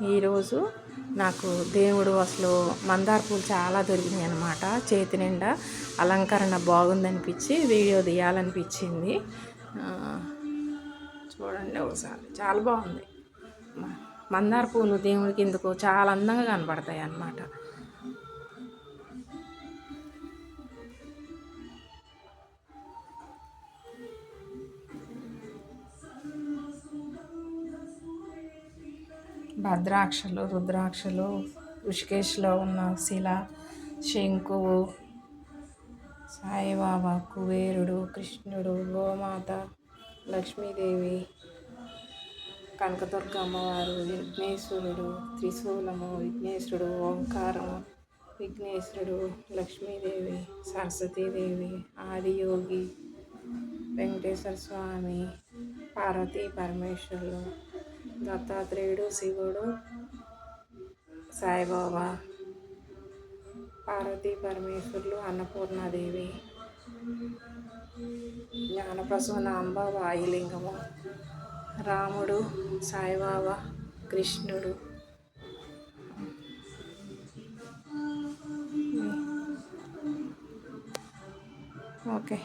ఈరోజు నాకు దేవుడు అసలు మందార పూలు చాలా దొరికినాయి అన్నమాట. చేతి నిండా అలంకరణ బాగుందనిపించి వీడియో తీయాలనిపించింది. చూడండి ఒకసారి, చాలా బాగుంది. మందార పూలు దేవుడికి ఎందుకు చాలా అందంగా కనపడతాయి అన్నమాట. భద్రాక్షలు, రుద్రాక్షలు, ఋషికేశ్లో ఉన్న శిల, శంకువు, సాయిబాబా, కుబేరుడు, కృష్ణుడు, గోమాత, లక్ష్మీదేవి, కనకదుర్గ అమ్మవారు, విఘ్నేశ్వరుడు, త్రిశూలము, విఘ్నేశ్వరుడు, ఓంకారము, విఘ్నేశ్వరుడు, లక్ష్మీదేవి, సరస్వతీదేవి, ఆదియోగి, వెంకటేశ్వర స్వామి, పార్వతీ పరమేశ్వరుడు, దత్తాత్రేయుడు, శివుడు, సాయిబాబా, పార్వతీ పరమేశ్వరులు, అన్నపూర్ణాదేవి, జ్ఞానప్రసూనాంబ, వాయులింగము, రాముడు, సాయిబాబా, కృష్ణుడు. ఓకే.